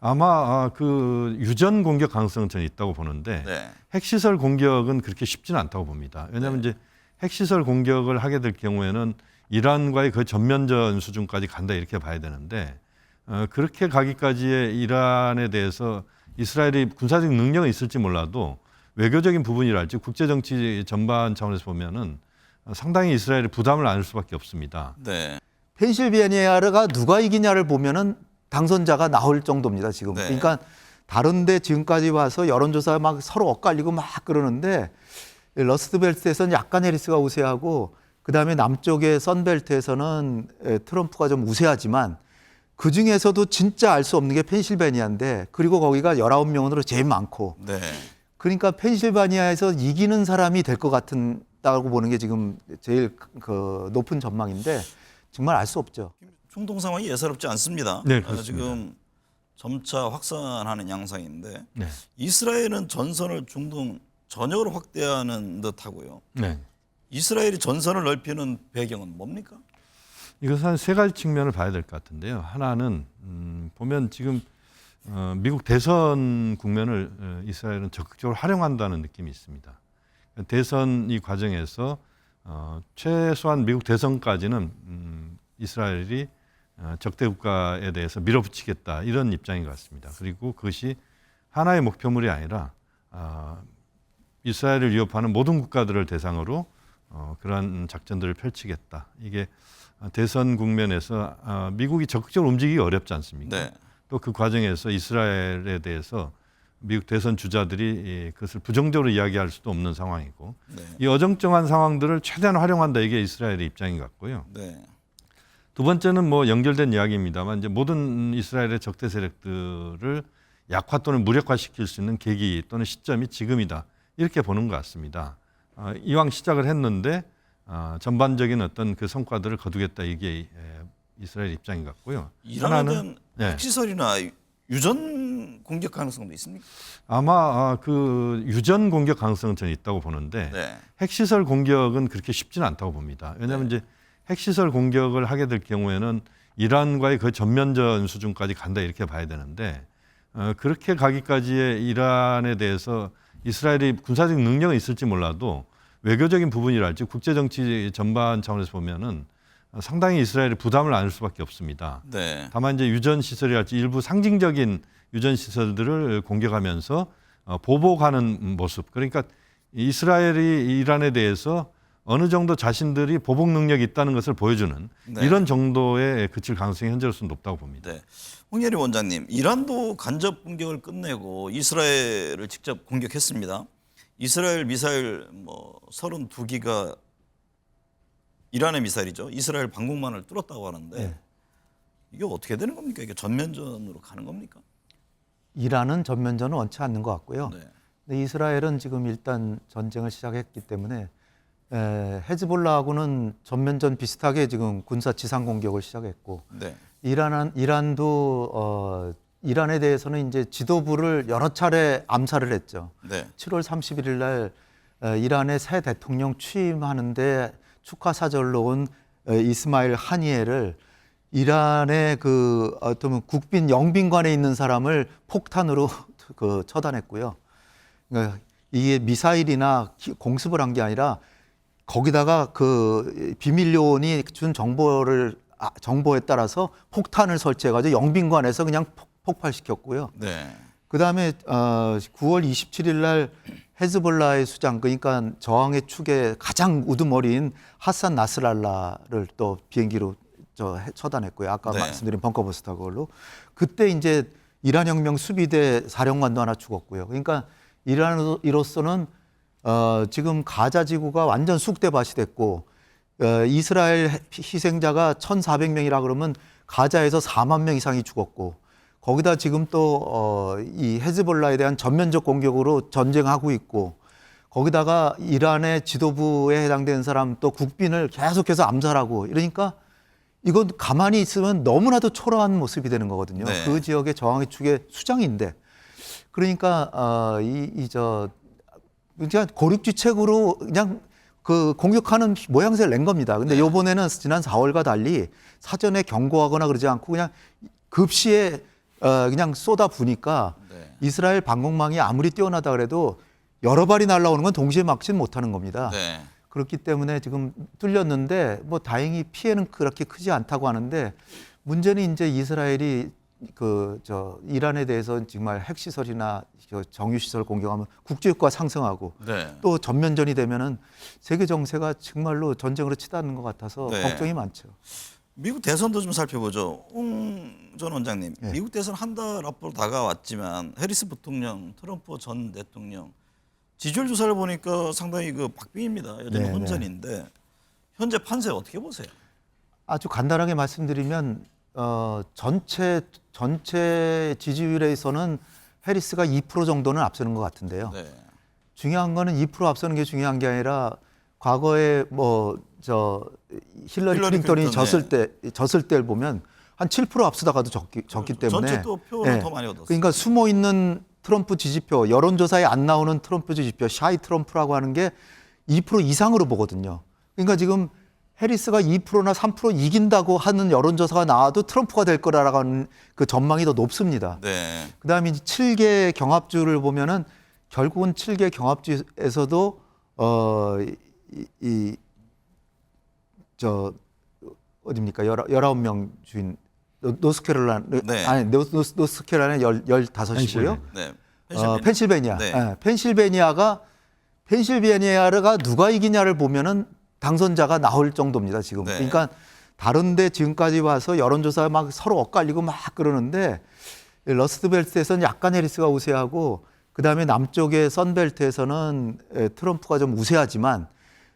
아마 그 유전 공격 가능성은 저는 있다고 보는데 네. 핵시설 공격은 그렇게 쉽지는 않다고 봅니다. 왜냐하면 이제 핵시설 공격을 하게 될 경우에는 이란과의 그 전면전 수준까지 간다 이렇게 봐야 되는데 그렇게 가기까지의 이란에 대해서 이스라엘이 군사적 능력은 있을지 몰라도 외교적인 부분이랄지 국제정치 전반 차원에서 보면은 상당히 이스라엘이 부담을 안을 수밖에 없습니다. 네. 펜실베니아가 누가 이기냐를 보면은 당선자가 나올 정도입니다, 지금. 네. 그러니까 다른데 지금까지 와서 여론조사 막 서로 엇갈리고 막 그러는데 러스트벨트에서는 약간 해리스가 우세하고 그다음에 남쪽의 선벨트에서는 트럼프가 좀 우세하지만 그 중에서도 진짜 알 수 없는 게 펜실베니아인데 그리고 거기가 19명으로 제일 많고 네. 그러니까 펜실베니아에서 이기는 사람이 될 것 같다고 보는 게 지금 제일 그 높은 전망인데 정말 알 수 없죠. 중동 상황이 예사롭지 않습니다. 네, 그렇습니다. 지금 점차 확산하는 양상인데 네. 이스라엘은 전선을 중동 전역으로 확대하는 듯하고요. 네. 이스라엘이 전선을 넓히는 배경은 뭡니까? 이것은 한 세 가지 측면을 봐야 될 것 같은데요. 하나는 보면 지금 미국 대선 국면을 이스라엘은 적극적으로 활용한다는 느낌이 있습니다. 대선 이 과정에서 최소한 미국 대선까지는 이스라엘이 적대 국가에 대해서 밀어붙이겠다 이런 입장인 것 같습니다. 그리고 그것이 하나의 목표물이 아니라 이스라엘을 위협하는 모든 국가들을 대상으로 그러한 작전들을 펼치겠다. 이게 대선 국면에서 미국이 적극적으로 움직이기 어렵지 않습니까? 네. 또 그 과정에서 이스라엘에 대해서 미국 대선 주자들이 그것을 부정적으로 이야기할 수도 없는 상황이고 네. 이 어정쩡한 상황들을 최대한 활용한다 이게 이스라엘의 입장인 것 같고요. 네. 두 번째는 뭐 연결된 이야기입니다만 이제 모든 이스라엘의 적대 세력들을 약화 또는 무력화시킬 수 있는 계기 또는 시점이 지금이다 이렇게 보는 것 같습니다. 이왕 시작을 했는데 전반적인 어떤 그 성과들을 거두겠다 이게 이스라엘 입장인 것 같고요. 이란에 대한 네. 핵시설이나 유전 공격 가능성도 있습니까? 아마 그 유전 공격 가능성은 저는 있다고 보는데 네. 핵시설 공격은 그렇게 쉽지는 않다고 봅니다. 왜냐하면 이제 핵시설 공격을 하게 될 경우에는 이란과의 그 전면전 수준까지 간다 이렇게 봐야 되는데 그렇게 가기까지의 이란에 대해서 이스라엘이 군사적 능력은 있을지 몰라도 외교적인 부분이랄지 국제정치 전반 차원에서 보면은 상당히 이스라엘이 부담을 안을 수밖에 없습니다. 네. 다만 이제 유전 시설이랄지 일부 상징적인 유전 시설들을 공격하면서 보복하는 모습. 그러니까 이스라엘이 이란에 대해서 어느 정도 자신들이 보복 능력이 있다는 것을 보여주는 네. 이런 정도에 그칠 가능성이 현재로서는 높다고 봅니다. 네. 홍예리 원장님, 이란도 간접 공격을 끝내고 이스라엘을 직접 공격했습니다. 이스라엘 미사일 32기가 이란의 미사일이죠. 이스라엘 방공망을 뚫었다고 하는데 네. 이게 어떻게 되는 겁니까? 이게 전면전으로 가는 겁니까? 이란은 전면전은 원치 않는 것 같고요. 네. 근데 이스라엘은 지금 일단 전쟁을 시작했기 때문에 헤즈볼라하고는 전면전 비슷하게 지금 군사 지상 공격을 시작했고 네. 이란도 이란에 대해서는 이제 지도부를 여러 차례 암살을 했죠. 네. 7월 31일 날 이란의 새 대통령 취임하는데 축하 사절로 온 이스마일 하니에를 이란의 그 어떤 국빈 영빈관에 있는 사람을 폭탄으로 그 처단했고요. 그러니까 이게 미사일이나 공습을 한 게 아니라 거기다가 그 비밀요원이 준 정보에 따라서 폭탄을 설치해가지고 영빈관에서 그냥 폭발시켰고요. 네. 그 다음에 9월 27일 날 헤즈볼라의 수장, 그러니까 저항의 축의 가장 우두머리인 하산 나스랄라를 또 비행기로 처단했고요. 아까 네. 말씀드린 벙커버스터 그걸로. 그때 이제 이란 혁명 수비대 사령관도 하나 죽었고요. 그러니까 이란으로서는 지금 가자 지구가 완전 쑥대밭이 됐고 이스라엘 희생자가 1,400명이라 그러면 가자에서 4만 명 이상이 죽었고 거기다 지금 또 이 헤즈볼라에 대한 전면적 공격으로 전쟁하고 있고 거기다가 이란의 지도부에 해당되는 사람 또 국빈을 계속해서 암살하고 이러니까 이건 가만히 있으면 너무나도 초라한 모습이 되는 거거든요. 네. 그 지역의 저항의 축의 수장인데 그러니까 그냥 고륙지책으로 그냥 그 공격하는 모양새를 낸 겁니다. 근데 이번에는 지난 4월과 달리 사전에 경고하거나 그러지 않고 그냥 급시에 그냥 쏟아 부니까 네. 이스라엘 방공망이 아무리 뛰어나다 그래도 여러 발이 날라오는 건 동시에 막지는 못하는 겁니다. 네. 그렇기 때문에 지금 뚫렸는데 뭐 다행히 피해는 그렇게 크지 않다고 하는데 문제는 이제 이스라엘이 이란에 대해서 정말 핵시설이나 정유시설 공격하면 국제효과 상승하고 네. 또 전면전이 되면은 세계 정세가 정말로 전쟁으로 치닫는 것 같아서 네. 걱정이 많죠. 미국 대선도 좀 살펴보죠. 홍 전 원장님, 네. 미국 대선 한 달 앞으로 다가왔지만 해리스 부통령, 트럼프 전 대통령 지지율 조사를 보니까 상당히 박빙입니다. 여전히 네, 혼전인데 현재 판세 어떻게 보세요? 아주 간단하게 말씀드리면 전체 지지율에서는 해리스가 2% 정도는 앞서는 것 같은데요. 네. 중요한 거는 2% 앞서는 게 중요한 게 아니라 과거에 힐러리 클린턴이 졌을 때를 보면 한 7% 앞서다가도 졌기 때문에 전체 또 표는 예. 더 많이 얻었어요. 그러니까 숨어 있는 트럼프 지지표, 여론조사에 안 나오는 트럼프 지지표, 샤이 트럼프라고 하는 게 2% 이상으로 보거든요. 그러니까 지금 해리스가 2%나 3% 이긴다고 하는 여론조사가 나와도 트럼프가 될 거라고 하는 그 전망이 더 높습니다. 네. 그다음에 이제 7개 경합주를 보면은 결국은 7개 경합주에서도 어딥니까? 19명 주인 노스캐롤라이나 네. 아니 노스캐롤라이나 15이고요. 네. 펜실베니아. 네. 예, 펜실베니아가 누가 이기냐를 보면은 당선자가 나올 정도입니다, 지금. 네. 그러니까 다른데 지금까지 와서 여론조사 막 서로 엇갈리고 막 그러는데 러스트벨트에서는 약간 해리스가 우세하고 그다음에 남쪽의 선벨트에서는 트럼프가 좀 우세하지만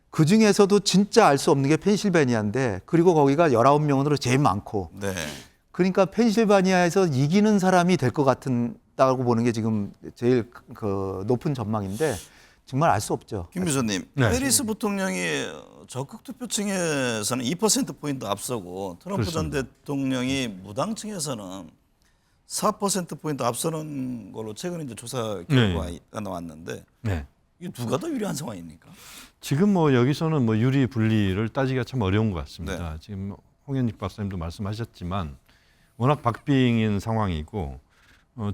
그 중에서도 진짜 알 수 없는 게 펜실베니아인데 그리고 거기가 19명으로 제일 많고 네. 그러니까 펜실베니아에서 이기는 사람이 될 것 같다고 보는 게 지금 제일 높은 전망인데 정말 알 수 없죠. 김 교수님, 네. 해리스 부통령이 적극 투표층에서는 2%포인트 앞서고 트럼프 전 대통령이 무당층에서는 4%포인트 앞서는 걸로 최근 이제 조사 결과가 나왔는데 네. 이게 누가 더 유리한 상황입니까? 지금 뭐 여기서는 뭐 유리 분리를 따지기가 참 어려운 것 같습니다. 네. 지금 홍현익 박사님도 말씀하셨지만 워낙 박빙인 상황이고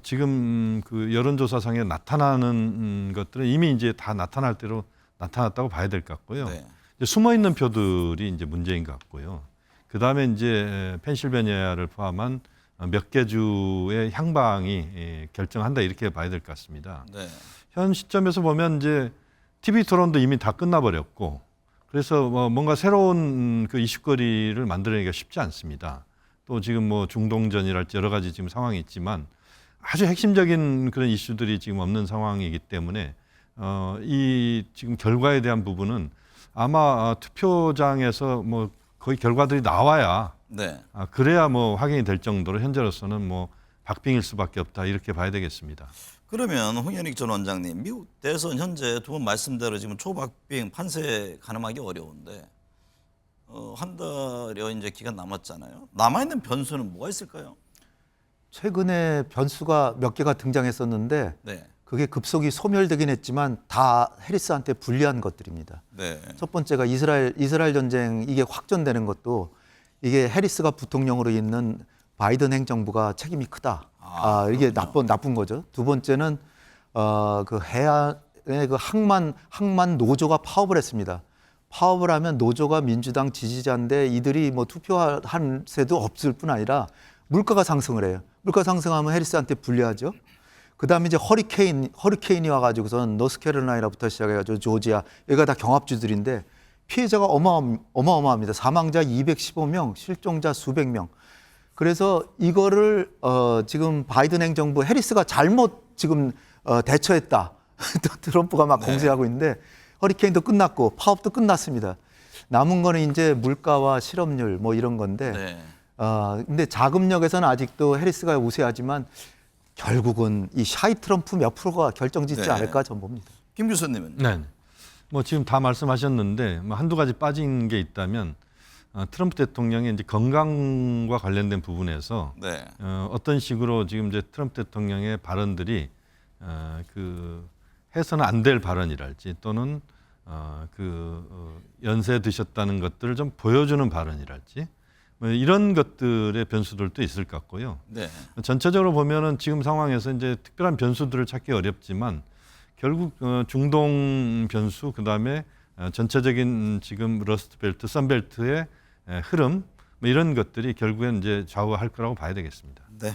지금 그 여론조사상에 나타나는 것들은 이미 이제 다 나타날 대로 나타났다고 봐야 될 것 같고요. 네. 이제 숨어 있는 표들이 이제 문제인 것 같고요. 그 다음에 이제 펜실베니아를 포함한 몇 개 주의 향방이 결정한다 이렇게 봐야 될 것 같습니다. 네. 현 시점에서 보면 이제 TV 토론도 이미 다 끝나버렸고 그래서 뭔가 새로운 그 이슈거리를 만들어내기가 쉽지 않습니다. 또 지금 뭐 중동전이랄지 여러 가지 지금 상황이 있지만 아주 핵심적인 그런 이슈들이 지금 없는 상황이기 때문에 이 지금 결과에 대한 부분은 아마 투표장에서 뭐 거의 결과들이 나와야 네. 그래야 뭐 확인이 될 정도로 현재로서는 뭐 박빙일 수밖에 없다 이렇게 봐야 되겠습니다. 그러면 홍현익 전 원장님, 미국 대선 현재 두 분 말씀대로 지금 초박빙 판세 가늠하기 어려운데 한 달여 이제 기간 남았잖아요. 남아 있는 변수는 뭐가 있을까요? 최근에 변수가 몇 개가 등장했었는데 네. 그게 급속히 소멸되긴 했지만 다 해리스한테 불리한 것들입니다. 네. 첫 번째가 이스라엘 전쟁 이게 확전되는 것도 이게 해리스가 부통령으로 있는 바이든 행정부가 책임이 크다. 이게 나쁜 거죠. 두 번째는 그 해안의 그 항만 노조가 파업을 했습니다. 파업을 하면 노조가 민주당 지지자인데 이들이 뭐 투표한 새도 없을 뿐 아니라 물가가 상승을 해요. 물가 상승하면 해리스한테 불리하죠. 그다음에 이제 허리케인이 와가지고선 노스캐롤라이나부터 시작해가지고 조지아 여기가 다 경합주들인데 피해자가 어마어마합니다. 사망자 215명, 실종자 수백 명. 그래서 이거를 지금 바이든 행정부 해리스가 잘못 지금 대처했다. 또 트럼프가 막 공세하고 있는데 허리케인도 끝났고 파업도 끝났습니다. 남은 거는 이제 물가와 실업률 뭐 이런 건데. 네. 근데 자금력에서는 아직도 해리스가 우세하지만 결국은 이 샤이 트럼프 몇 프로가 결정짓지 네. 않을까 전 봅니다. 김 교수님은? 네. 뭐 지금 다 말씀하셨는데 뭐 한두 가지 빠진 게 있다면 트럼프 대통령의 이제 건강과 관련된 부분에서 네. 어떤 식으로 지금 이제 트럼프 대통령의 발언들이 그 해서는 안 될 발언이랄지 또는 연세 드셨다는 것들을 좀 보여주는 발언이랄지 뭐 이런 것들의 변수들도 있을 것 같고요. 네. 전체적으로 보면은 지금 상황에서 이제 특별한 변수들을 찾기 어렵지만 결국 중동 변수 그다음에 전체적인 지금 러스트 벨트, 썬벨트의 흐름 뭐 이런 것들이 결국엔 이제 좌우할 거라고 봐야 되겠습니다. 네.